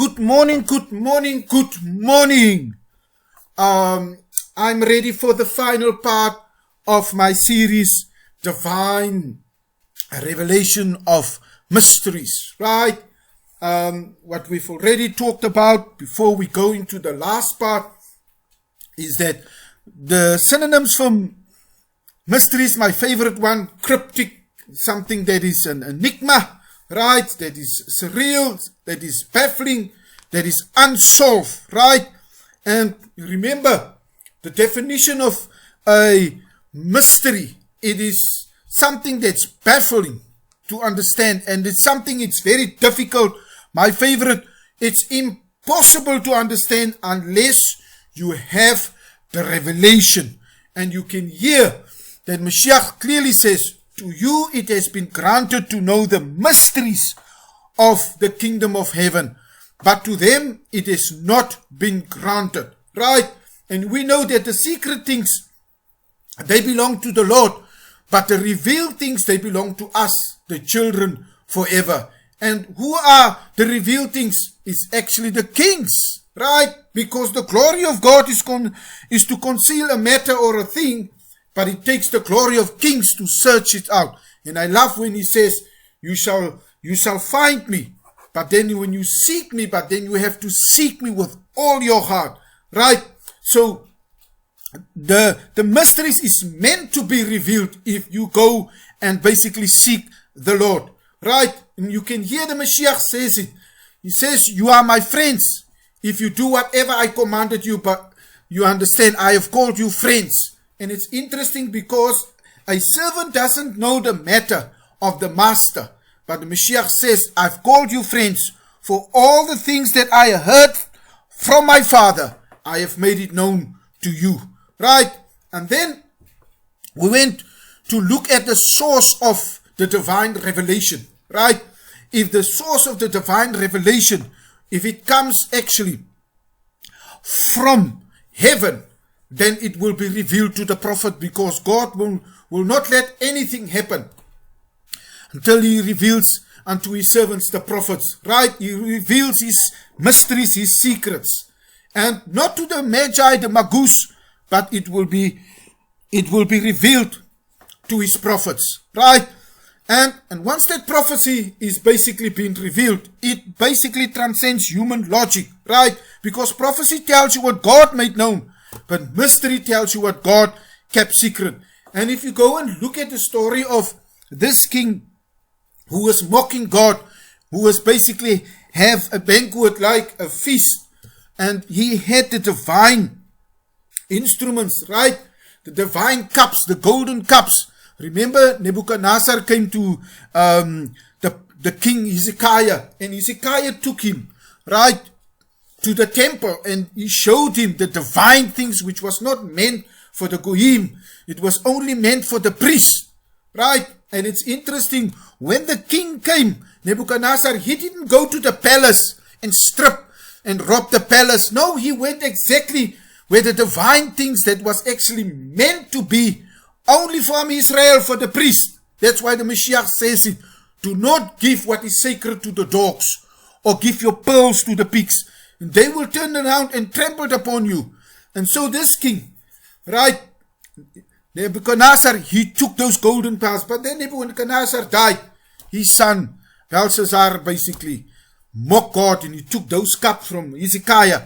Good morning, good morning, good morning. I'm ready for the final part of my series, Divine Revelation of Mysteries, right? What we've already talked about before we go into the last part is that the synonyms for mysteries, my favorite one, cryptic, something that is an enigma, right? That is surreal, that is baffling, that is unsolved, right? And remember, the definition of a mystery, it is something that's baffling to understand, and it's something it's very difficult. My favorite, it's impossible to understand unless you have the revelation. And you can hear that Mashiach clearly says, to you it has been granted to know the mysteries of the kingdom of heaven, but to them it has not been granted, right? And we know that the secret things, they belong to the Lord, but the revealed things, they belong to us, the children, forever. And who are the revealed things? Is actually the kings, right? Because the glory of God is to conceal a matter or a thing, but it takes the glory of kings to search it out. And I love when he says, you shall find me, but then when you seek me, but then you have to seek me with all your heart, right? So the mysteries is meant to be revealed if you go and basically seek the Lord, right? And you can hear the Mashiach says it. He says, you are my friends if you do whatever I commanded you, but you understand, I have called you friends. And it's interesting because a servant doesn't know the matter of the master, but the Mashiach says, I've called you friends, for all the things that I heard from my Father, I have made it known to you, right? And then we went to look at the source of the divine revelation, right? If the source of the divine revelation, if it comes actually from heaven, then it will be revealed to the prophet, because God will not let anything happen until he reveals unto his servants, the prophets, right? He reveals his mysteries, his secrets, and not to the magi, the magus, but it will be revealed to his prophets, right? And once that prophecy is basically being revealed, it basically transcends human logic, right? Because prophecy tells you what God made known, but mystery tells you what God kept secret. And if you go and look at the story of this king who was mocking God, who was basically have a banquet like a feast, and he had the divine instruments, right? The divine cups, the golden cups. Remember, Nebuchadnezzar came to the king Hezekiah, and Hezekiah took him, right, to the temple, and he showed him the divine things which was not meant for the goyim. It was only meant for the priest, right? And it's interesting, when the king came, Nebuchadnezzar, he didn't go to the palace and strip and rob the palace. No, he went exactly where the divine things that was actually meant to be only from Israel, for the priest. That's why the Mashiach says it. Do not give what is sacred to the dogs, or give your pearls to the pigs. And they will turn around and trample upon you. And so this king, right, Nebuchadnezzar, he took those golden pearls, but then Nebuchadnezzar died. His son, Belshazzar, basically mocked God, and he took those cups from Hezekiah,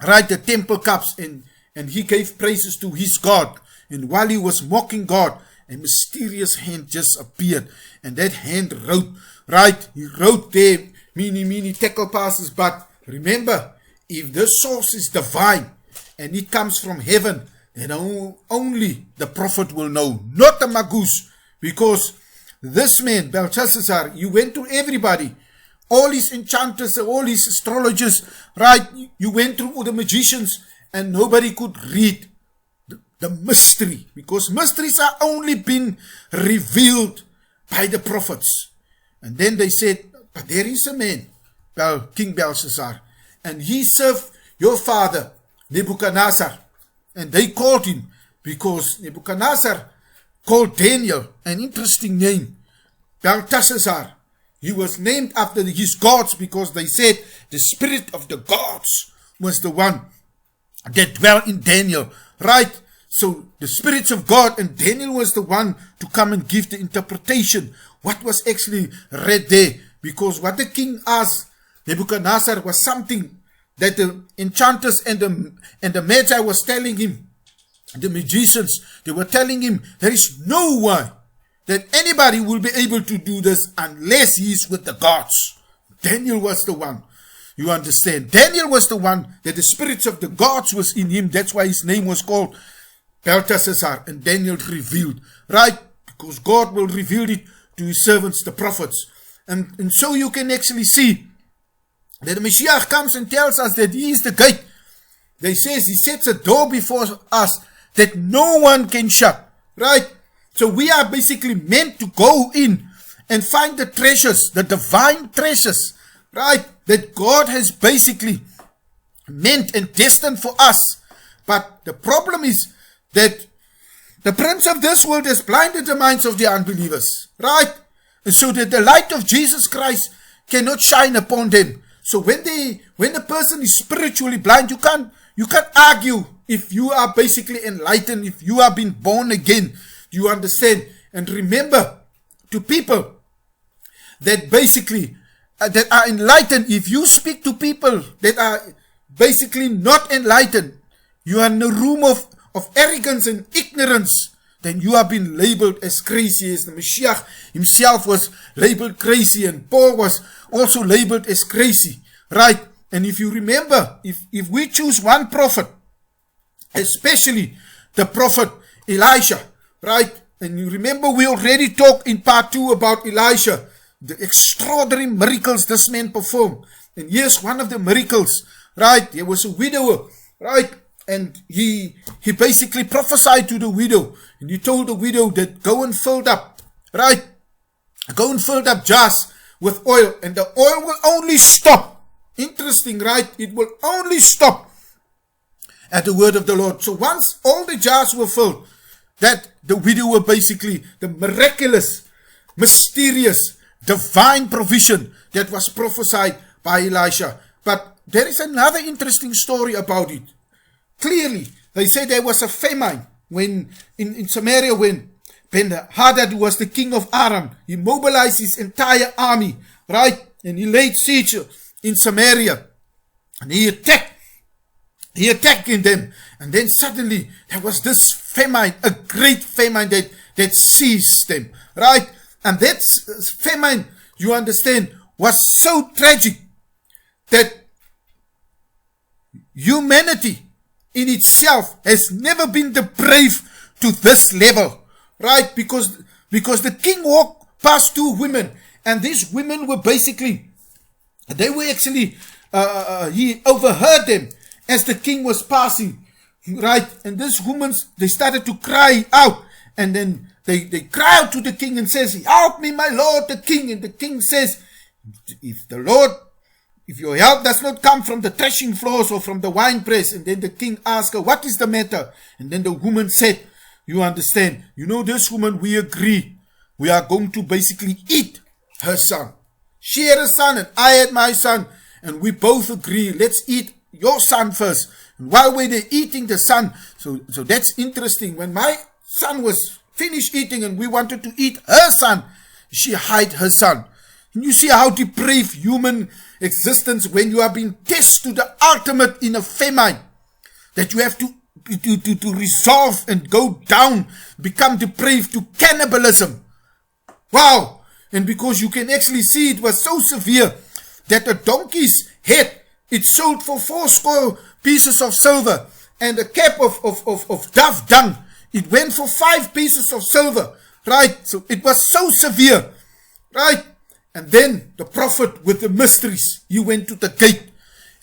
right, the temple cups, and he gave praises to his God. And while he was mocking God, a mysterious hand just appeared, and that hand wrote, right, he wrote there, many tekel passes. But remember, if the source is divine, and it comes from heaven, then only the prophet will know, not the magus, because this man, Belshazzar, he went to everybody, all his enchanters, all his astrologers, right, you went through all the magicians, and nobody could read the mystery, because mysteries are only been revealed by the prophets. And then they said, but there is a man, King Belshazzar, and he served your father, Nebuchadnezzar. And they called him, because Nebuchadnezzar called Daniel, an interesting name, Belteshazzar. He was named after his gods because they said the spirit of the gods was the one that dwelt in Daniel, right? So the spirits of God, and Daniel was the one to come and give the interpretation. What was actually read there? Because what the king asked Nebuchadnezzar was something that the enchanters and the magi was telling him. The magicians, they were telling him there is no way that anybody will be able to do this unless he is with the gods. Daniel was the one. You understand? Daniel was the one that the spirits of the gods was in him. That's why his name was called Belteshazzar. And Daniel revealed, right? Because God will reveal it to his servants, the prophets. And so you can actually see that the Messiah comes and tells us that he is the gate. They says he sets a door before us that no one can shut, right? So we are basically meant to go in and find the treasures, the divine treasures, right? That God has basically meant and destined for us. But the problem is that the prince of this world has blinded the minds of the unbelievers, right? And so that the light of Jesus Christ cannot shine upon them. So when the person is spiritually blind, you can't argue if you are basically enlightened, if you have been born again. You understand? And remember, to people that basically that are enlightened, if you speak to people that are basically not enlightened, you are in a room of arrogance and ignorance, then you have been labeled as crazy, as the Messiah himself was labeled crazy, and Paul was also labeled as crazy, right? And if you remember, if we choose one prophet, especially the prophet Elisha, right? And you remember we already talked in part 2 about Elisha, the extraordinary miracles this man performed. And here's one of the miracles, right? There was a widower, right? And he basically prophesied to the widow. And he told the widow that go and fill up, right? Go and fill up jars with oil. And the oil will only stop. Interesting, right? It will only stop at the word of the Lord. So once all the jars were filled, that the widower basically, the miraculous, mysterious, divine provision that was prophesied by Elisha. But there is another interesting story about it. Clearly, they say there was a famine when in Samaria when Ben-Hadad was the king of Aram. He mobilized his entire army, right? And he laid siege in Samaria. And he attacked in them. And then suddenly there was this famine, a great famine that seized them, right? And that famine, you understand, was so tragic that humanity in itself has never been depraved to this level, right? Because the king walked past 2 women, and these women were basically, they were actually, he overheard them as the king was passing, right? And these women, they started to cry out, and then they cry out to the king and says, help me, my lord, the king. And the king says, if your help does not come from the threshing floors or from the winepress. And then the king asked her, what is the matter? And then the woman said, you understand, you know, this woman, we agree, we are going to basically eat her son. She had a son and I had my son, and we both agree, let's eat your son first. And while we were eating the son, so that's interesting, when my son was finished eating and we wanted to eat her son, she hid her son. And you see how depraved human existence, when you are being tested to the ultimate in a famine, that you have to resolve and go down, become depraved to cannibalism. Wow. And because you can actually see it was so severe that a donkey's head, it sold for 4 pieces of silver, and a cap of dove dung, it went for 5 pieces of silver, right? So it was so severe, right? And then the prophet with the mysteries, he went to the gate.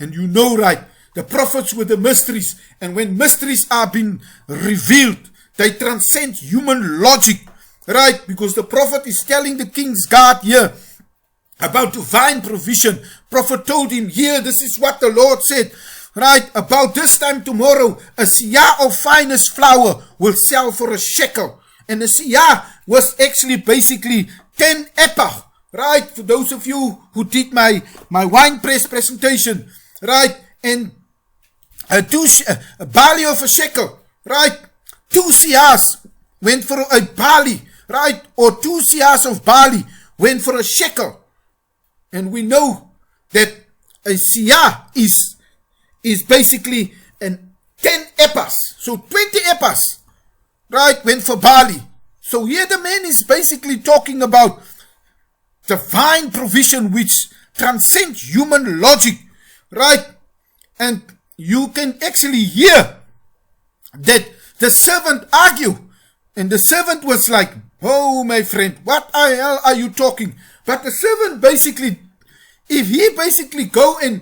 And you know, right, the prophets with the mysteries, and when mysteries are being revealed, they transcend human logic, right? Because the prophet is telling the king's guard here about divine provision. Prophet told him, here, this is what the Lord said, right? About this time tomorrow, a seah of finest flour will sell for a shekel. And a seah was actually basically 10 ephah, right? For those of you who did my wine press presentation, right? And a barley of a shekel, right? 2 siahs went for a barley, right? Or 2 siahs of barley went for a shekel. And we know that a siah is basically 10 ephahs. So 20 ephahs, right, went for barley. So here the man is basically talking about divine provision which transcends human logic, right? And you can actually hear that the servant argue. And the servant was like, oh, my friend, what the hell are you talking? But the servant basically, if he basically go and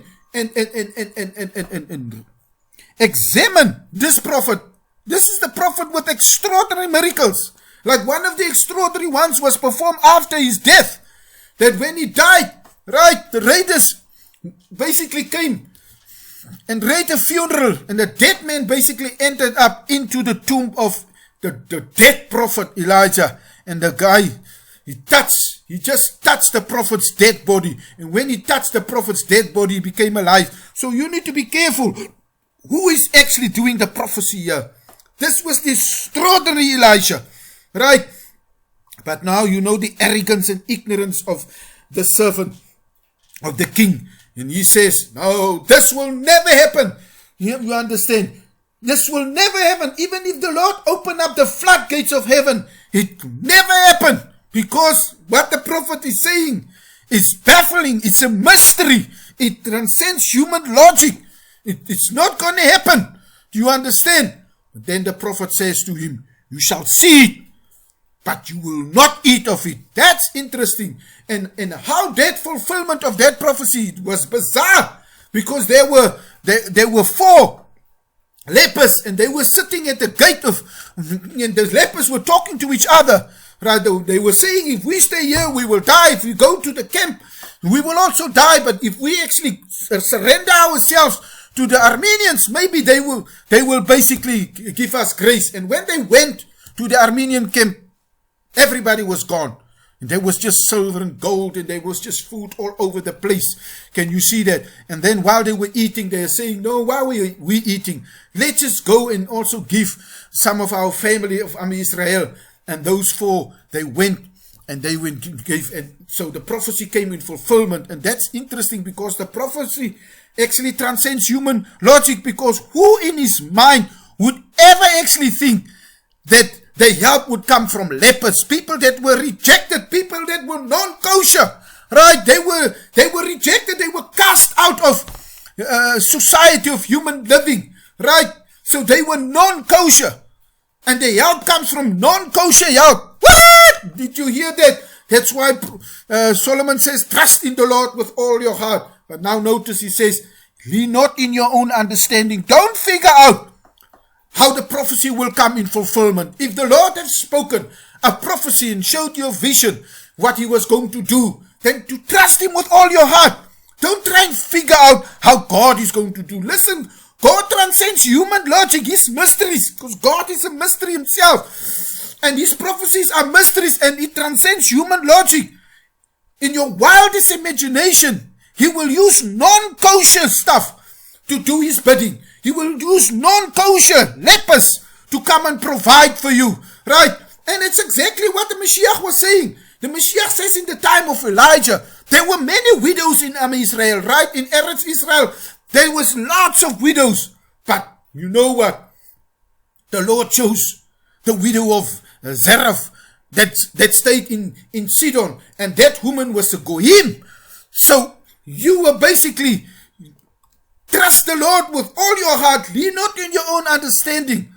examine this prophet, this is the prophet with extraordinary miracles. Like one of the extraordinary ones was performed after his death. That when he died, right, the raiders basically came and raided a funeral, and the dead man basically entered up into the tomb of the dead prophet Elijah. And the guy, he just touched the prophet's dead body. And when he touched the prophet's dead body, he became alive. So you need to be careful. Who is actually doing the prophecy here? This was the extraordinary Elijah, right? But now you know the arrogance and ignorance of the servant of the king. And he says, no, this will never happen. You understand? This will never happen. Even if the Lord opened up the floodgates of heaven, it will never happen. Because what the prophet is saying is baffling. It's a mystery. It transcends human logic. It's not going to happen. Do you understand? But then the prophet says to him, you shall see it, but you will not eat of it. That's interesting. And how that fulfillment of that prophecy was bizarre. Because there were 4 lepers, and they were sitting at the gate of, and the lepers were talking to each other. Right? They were saying, if we stay here, we will die. If we go to the camp, we will also die. But if we actually surrender ourselves to the Armenians, maybe they will basically give us grace. And when they went to the Armenian camp, everybody was gone. And there was just silver and gold, and there was just food all over the place. Can you see that? And then while they were eating, they are saying, no, why were we eating? Let's just go and also give some of our family of Am Israel. And those 4, they went and they went and gave. And so the prophecy came in fulfillment. And that's interesting because the prophecy actually transcends human logic. Because who in his mind would ever actually think that the help would come from lepers, people that were rejected, people that were non-kosher, right? They were rejected, they were cast out of society of human living, right? So they were non-kosher, and the help comes from non-kosher help. What? Did you hear that? That's why Solomon says, trust in the Lord with all your heart. But now notice he says, lean not in your own understanding. Don't figure out how the prophecy will come in fulfillment. If the Lord has spoken a prophecy and showed you a vision, what he was going to do, then to trust him with all your heart. Don't try and figure out how God is going to do. Listen, God transcends human logic, his mysteries, because God is a mystery himself. And his prophecies are mysteries, and it transcends human logic. In your wildest imagination, he will use non-kosher stuff to do his bidding. He will use non-kosher lepers to come and provide for you, right? And it's exactly what the Mashiach was saying. The Mashiach says in the time of Elijah, there were many widows in Am Israel, right? In Eretz Israel, there was lots of widows. But you know what? The Lord chose the widow of Zarephath that stayed in Sidon. And that woman was a Goyim. So you were basically... Trust the Lord with all your heart. Lean not in your own understanding.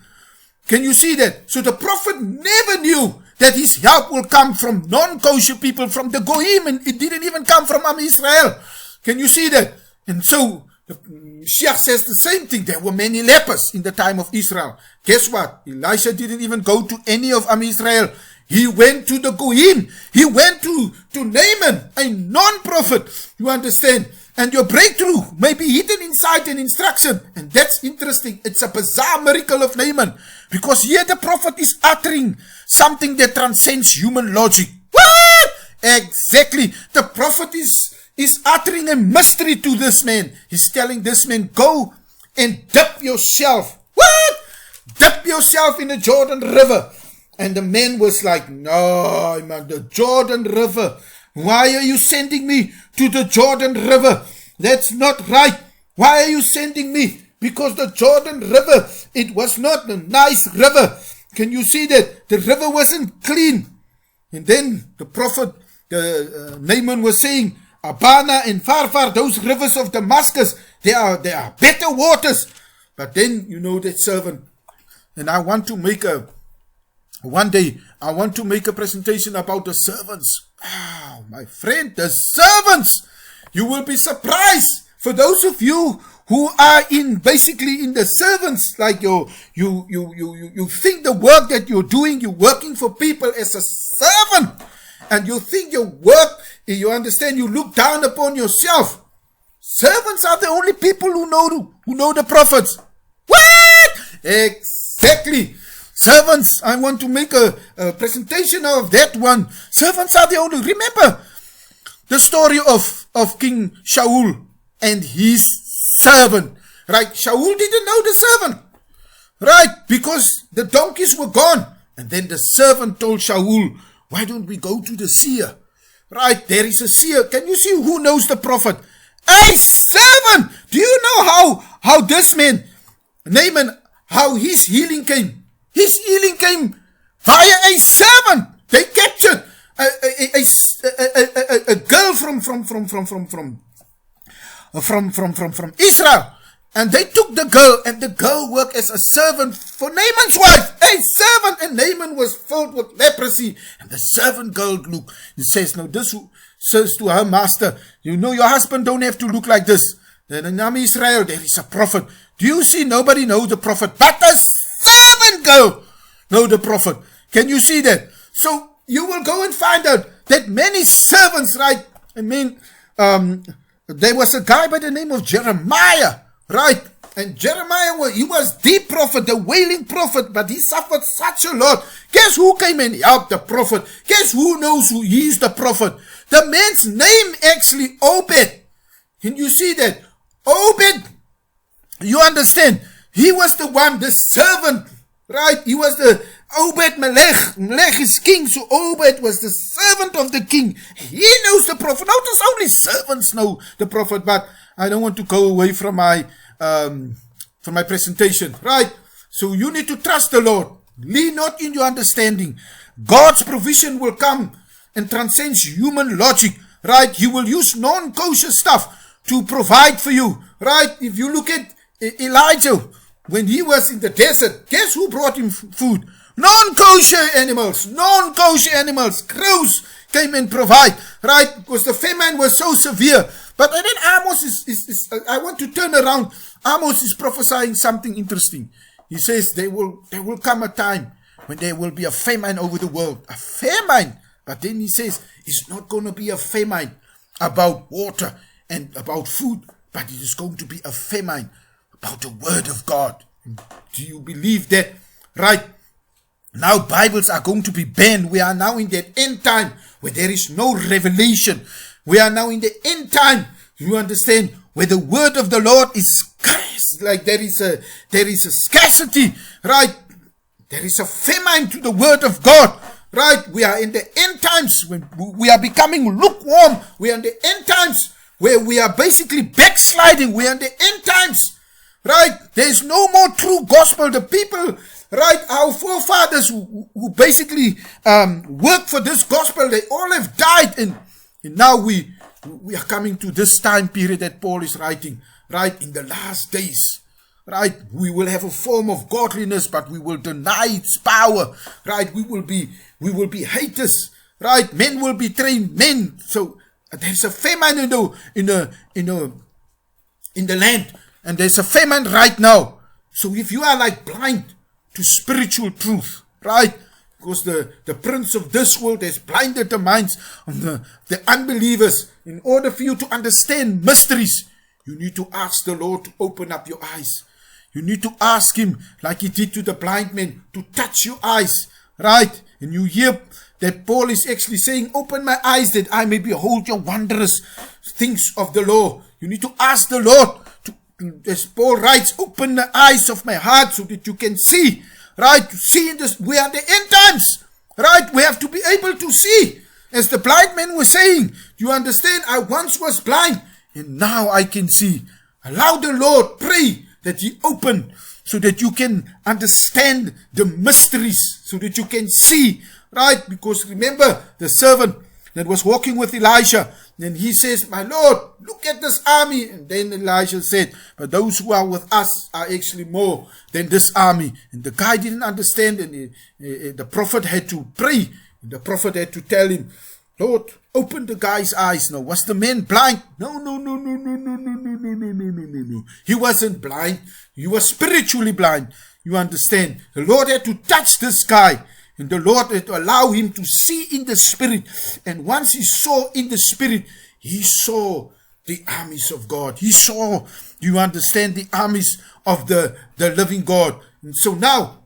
Can you see that? So the prophet never knew that his help will come from non-kosher people, from the Goyim, and it didn't even come from Am Israel. Can you see that? And so the Mashiach says the same thing. There were many lepers in the time of Israel. Guess what? Elisha didn't even go to any of Am Israel. He went to the Goyim. He went to Naaman, a non-prophet. You understand? And your breakthrough may be hidden inside an instruction. And that's interesting. It's a bizarre miracle of Naaman. Because here the prophet is uttering something that transcends human logic. What? Exactly. The prophet is uttering a mystery to this man. He's telling this man, go and dip yourself. What? Dip yourself in the Jordan River. And the man was like, no, man, the Jordan River. Why are you sending me to the Jordan River? That's not right. Why are you sending me? Because the Jordan River, it was not a nice river. Can you see that? The river wasn't clean. And then the prophet, Naaman was saying, Abana and Farfar, those rivers of Damascus, they are better waters. But then, that servant, and I want to make one day, I want to make a presentation about the servants. Oh, my friend, the servants. You will be surprised. For those of you who are basically in the servants, like you think the work that you're doing, you're working for people as a servant. And you think your work, you understand, you look down upon yourself. Servants are the only people who know the prophets. What? Exactly. Servants, I want to make a presentation of that one. Servants are the only. Remember the story of King Shaul and his servant. Right? Shaul didn't know the servant. Right? Because the donkeys were gone. And then the servant told Shaul, why don't we go to the seer? Right? There is a seer. Can you see who knows the prophet? A servant! Do you know how this man, Naaman, how his healing came? His healing came via a servant. They captured a girl from Israel, and they took the girl, and the girl worked as a servant for Naaman's wife. A servant, and Naaman was filled with leprosy. And the servant girl looked and says, "No, this says to her master, your husband don't have to look like this. In the name of Israel, there is a prophet. Do you see? Nobody knows the prophet, but the servant girl know the prophet. Can you see that? So you will go and find out that many servants, right? I mean, there was a guy by the name of Jeremiah, right? And Jeremiah, he was the prophet, the wailing prophet, but he suffered such a lot. Guess who came and helped the prophet? Guess who knows who he is the prophet? The man's name actually Obed. Can you see that? Obed, you understand? He was the one, the servant, right? He was the Obed Melech. Melech is king, so Obed was the servant of the king. He knows the prophet. Notice only servants know the prophet, but I don't want to go away from my presentation, right? So you need to trust the Lord. Lean not in your understanding. God's provision will come and transcends human logic, right? He will use non-kosher stuff to provide for you, right? If you look at Elijah, when he was in the desert, guess who brought him food? Non-kosher animals, crows came and provide, right? Because the famine was so severe. But then Amos I want to turn around. Amos is prophesying something interesting. He says there will come a time when there will be a famine over the world. A famine. But then he says it's not going to be a famine about water and about food, but it is going to be a famine about the word of God. Do you believe that? Right? Now Bibles are going to be banned. We are now in that end time where there is no revelation. We are now in the end time. You understand? Where the word of the Lord is scarce. Like there is a scarcity. Right? There is a famine to the word of God. Right? We are in the end times when we are becoming lukewarm. We are in the end times where we are basically backsliding. We are in the end times. Right? There is no more true gospel. The people, right, our forefathers who basically worked for this gospel, they all have died. And now we are coming to this time period that Paul is writing, right? In the last days, right? We will have a form of godliness, but we will deny its power, right? We will be haters, right? Men will betray men. So there's a famine in the land. And there's a famine right now. So if you are like blind to spiritual truth, right? Because the prince of this world has blinded the minds of the unbelievers. In order for you to understand mysteries, you need to ask the Lord to open up your eyes. You need to ask him, like he did to the blind man, to touch your eyes, right? And you hear that Paul is actually saying, open my eyes that I may behold your wondrous things of the law. You need to ask the Lord, as Paul writes, open the eyes of my heart so that you can see, right? To see in this, we are the end times, right? We have to be able to see. As the blind man was saying, you understand, I once was blind and now I can see. Allow the Lord, pray that He open so that you can understand the mysteries, so that you can see, right? Because remember the servant that was walking with Elijah, and he says, my Lord, look at this army. And then Elijah said, but those who are with us are actually more than this army. And the guy didn't understand, and the prophet had to pray. The prophet had to tell him, Lord, open the guy's eyes. Now, was the man blind? No. He wasn't blind. He was spiritually blind. You understand? The Lord had to touch this guy. And the Lord had to allow him to see in the spirit. And once he saw in the spirit, he saw the armies of God. He saw, you understand, the armies of the living God. And so now,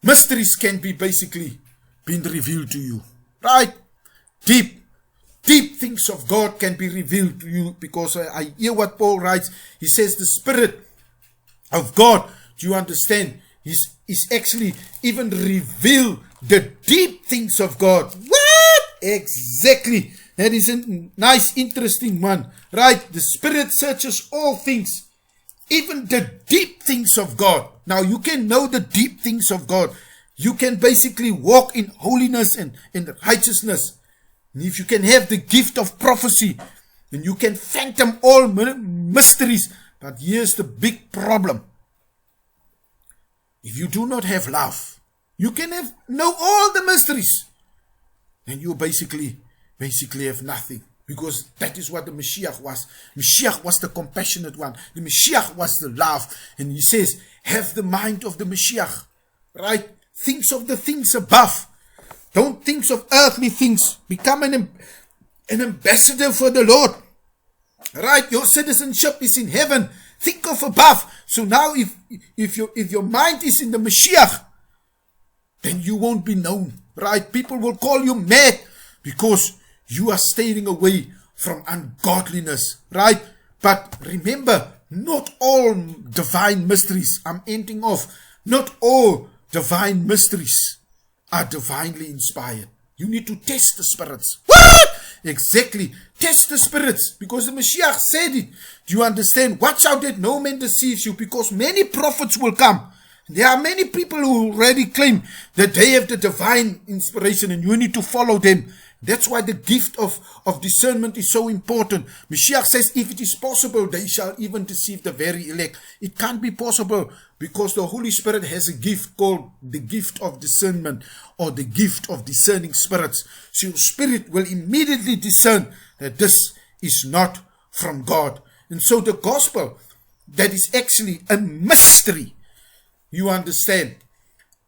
mysteries can be basically been revealed to you. Right? Deep things of God can be revealed to you, because I hear what Paul writes. He says the Spirit of God, do you understand, is actually even reveal the deep things of God. What? Exactly. That is a nice, interesting one. Right? The Spirit searches all things, even the deep things of God. Now you can know the deep things of God. You can basically walk in holiness and in righteousness. And if you can have the gift of prophecy, then you can fathom all mysteries. But here's the big problem. If you do not have love, you can know all the mysteries, and you basically have nothing. Because that is what the Mashiach was. Mashiach was the compassionate one. The Mashiach was the love. And he says, have the mind of the Mashiach. Right? Thinks of the things above. Don't think of earthly things. Become an ambassador for the Lord. Right? Your citizenship is in heaven. Think of above. So now if your mind is in the Mashiach, then you won't be known. Right? People will call you mad because you are staying away from ungodliness. Right? But remember, not all divine mysteries, I'm ending off, not all divine mysteries are divinely inspired. You need to test the spirits. What? Exactly. Test the spirits. Because the Mashiach said it. Do you understand? Watch out that no man deceives you. Because many prophets will come. There are many people who already claim that they have the divine inspiration, and you need to follow them. That's why the gift of discernment is so important. Mashiach says, if it is possible, they shall even deceive the very elect. It can't be possible, because the Holy Spirit has a gift called the gift of discernment, or the gift of discerning spirits. So your spirit will immediately discern that this is not from God. And so the gospel, that is actually a mystery, you understand,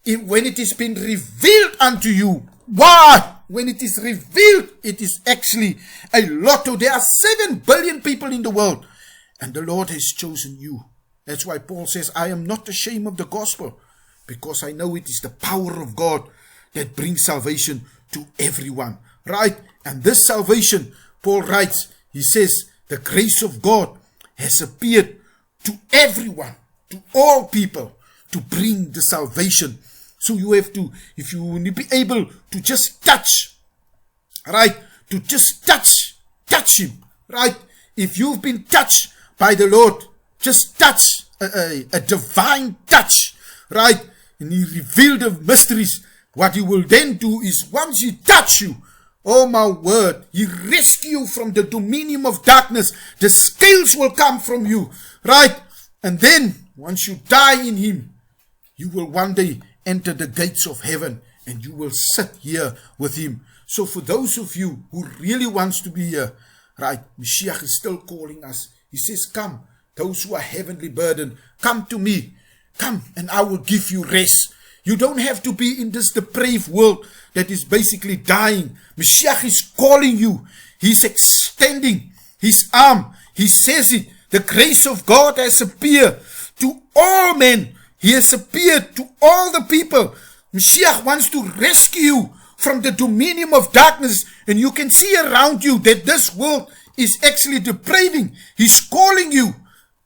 when it has been revealed unto you. Why? When it is revealed, it is actually a lotto. There are 7 billion people in the world, and the Lord has chosen you. That's why Paul says, I am not ashamed of the gospel, because I know it is the power of God that brings salvation to everyone. Right? And this salvation, Paul writes, he says, the grace of God has appeared to everyone, to all people, to bring the salvation. So you have to, if you will be able to just touch, right, to just touch him, right? If you've been touched by the Lord, just touch, a divine touch, right? And He revealed the mysteries. What He will then do is, once He touch you, oh my word, He rescue you from the dominion of darkness. The scales will come from you, right? And then, once you die in Him, you will one day enter the gates of heaven, and you will sit here with Him. So for those of you who really wants to be here, right, Mashiach is still calling us. He says, come, those who are heavenly burdened, come to me. Come, and I will give you rest. You don't have to be in this depraved world that is basically dying. Mashiach is calling you. He's extending His arm. He says it. The grace of God has appeared to all men. He has appeared to all the people. Mashiach wants to rescue you from the dominion of darkness, and you can see around you that this world is actually depraving. He's calling you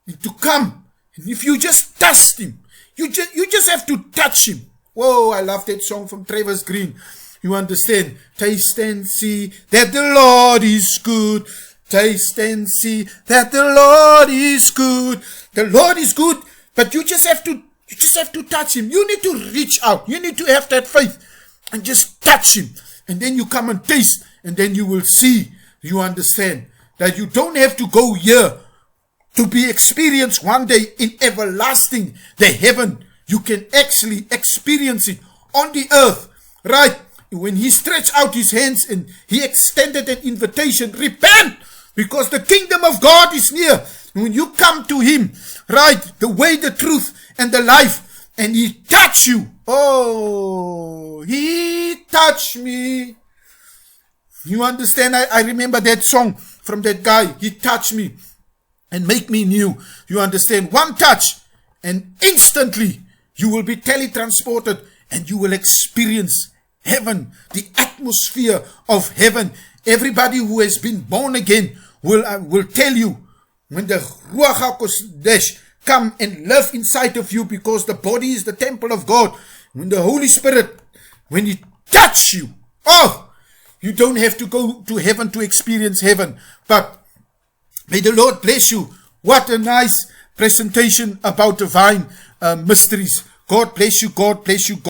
to come. And if you just touch him, you just have to touch him. Whoa, I love that song from Travis Green. You understand? Taste and see that the Lord is good. Taste and see that the Lord is good. The Lord is good, but you just have to touch him. You need to reach out. You need to have that faith and just touch him. And then you come and taste, and then you will see, you understand, that you don't have to go here to be experienced one day in everlasting, the heaven. You can actually experience it on the earth, right? When he stretched out his hands and he extended an invitation, repent, because the kingdom of God is near. When you come to him, right, the way, the truth, and the life, and he touch you. Oh, he touched me. You understand? I remember that song from that guy. He touched me and make me new. You understand? One touch, and instantly you will be teletransported, and you will experience heaven, the atmosphere of heaven. Everybody who has been born again will tell you, when the Ruach HaKodesh come and live inside of you, because the body is the temple of God. When the Holy Spirit, when he touch you, oh, you don't have to go to heaven to experience heaven. But may the Lord bless you. What a nice presentation about divine mysteries. God bless you. God bless you.